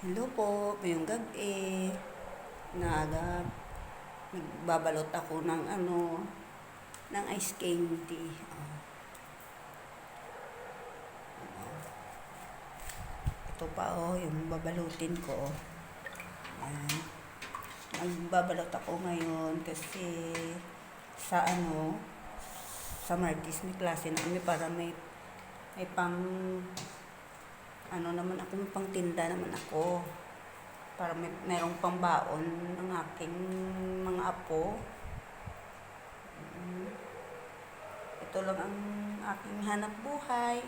Hello po, ngayong gabi, nagbabalot ako ng ng ice candy. Ito pa yung babalutin ko. Ayan. Nagbabalot ako ngayon kasi sa sa Martis may klase na kami para may pang naman ako, may pang tinda naman ako. Para merong pambaon ng aking mga apo. Ito lang ang aking hanap buhay.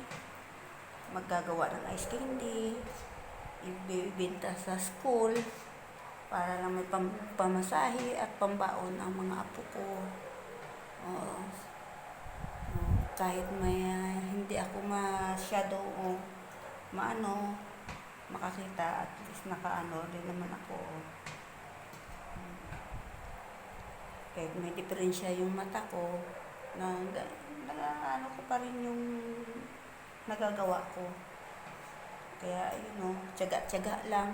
Maggagawa ng ice candy. Ibibenta sa school. Para lang may pamasahe at pambaon ang mga apo ko. Kahit may hindi ako masyado makakita, at least nakaano din naman ako. Kahit may diferensya yung mata ko, ano ko pa rin yung nagagawa ko. Kaya tiyaga-tiyaga lang.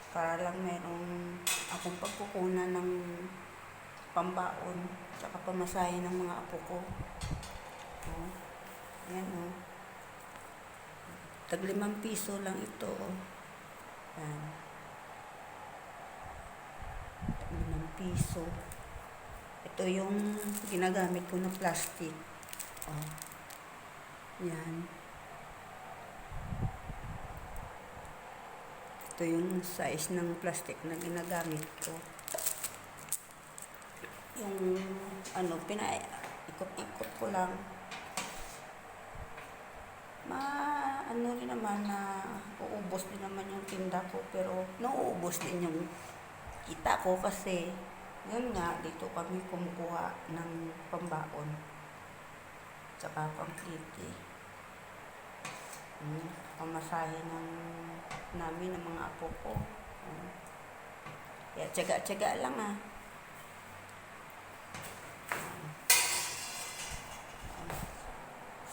Para lang merong akong pagkukunan ng pambaon tsaka pamasahe ng mga apo ko. Ayan tag 5 piso lang ito. Ayan. Tag 5 piso. Ito yung ginagamit ko na plastic. Yan. Ito yung size ng plastic na ginagamit ko. Yung ikot-ikot ko lang. Rin naman na uubos din naman yung tinda ko, pero nauubos din yung kita ko kasi yun nga, dito kami kumukuha ng pambaon tsaka pang-kliti. Pamasahe namin ng mga apo ko. Kaya tiyaga-tiyaga lang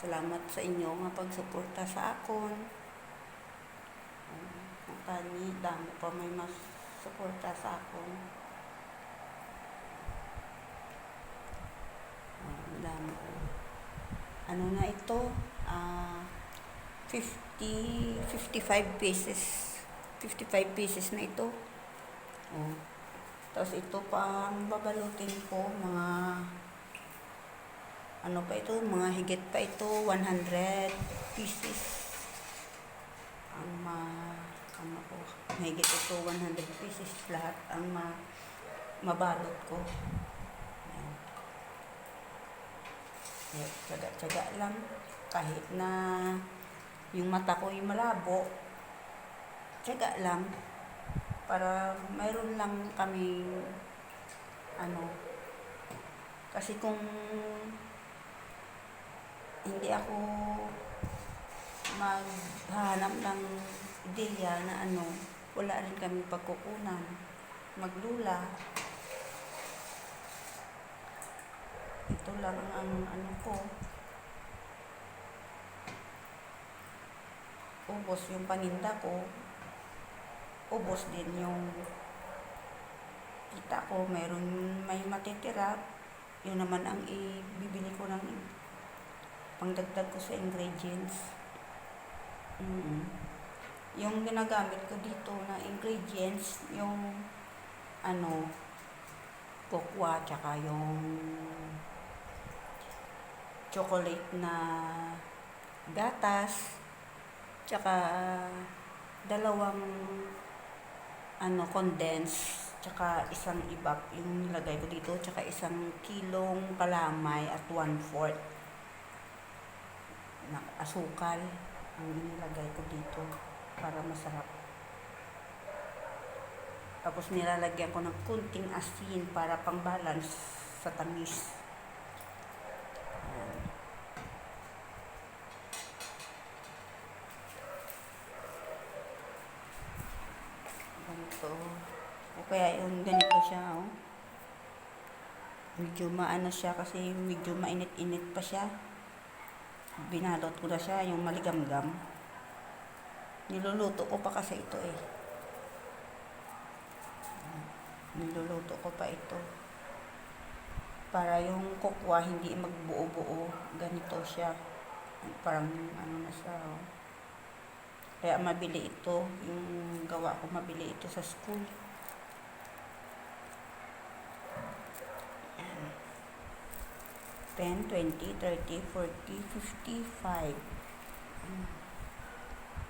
Salamat sa inyo nga pagsuporta sa akon. Damo pa may mas suporta sa akon. Damo. Na ito? 55 pieces. 55 pieces na ito. Tapos ito pang babalutin ko, mga mga higit pa ito, 100 pieces. Higit ito, 100 pieces lahat ang mabalot ko. Tiyaga-tiyaga lang. Kahit na yung mata ko yung malabo, tiyaga lang. Para mayroon lang kami kasi kung hindi ako maghahanap ng ideya na wala rin kami pagkukunan, maglula. Ito lang ang ko. Ubos yung paninda ko. Ubos din yung kita ko. May matitira. Yun naman ang ibibili ko ng pangdagdag ko sa ingredients. Yung ginagamit ko dito na ingredients, yung cocoa, tsaka yung chocolate na gatas, tsaka 2 condense, tsaka isang ibap yung nilagay ko dito, tsaka 1 kilong kalamay at 1/4 na asukal ang nilagay ko dito para masarap. Tapos nilalagyan ko ng kunting asin para pang-balance sa tamis. Ganito. O kaya yung ganito siya, medyo maano siya kasi medyo mainit-init pa siya. Binalot ko na siya, yung maligamgam. Niluluto ko pa kasi ito eh. Niluluto ko pa ito. Para yung kokwa hindi magbuo-buo. Ganito siya. Parang ano na siya. Oh. Kaya mabili ito. Yung gawa ko mabili ito sa school. 10, 20, 30, 40, 55.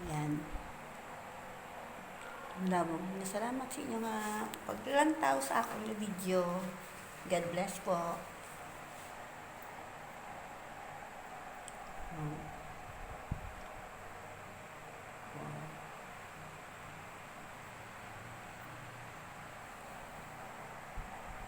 Yan. Salamat sa inyo nga paglantaw sa akong video. God bless po.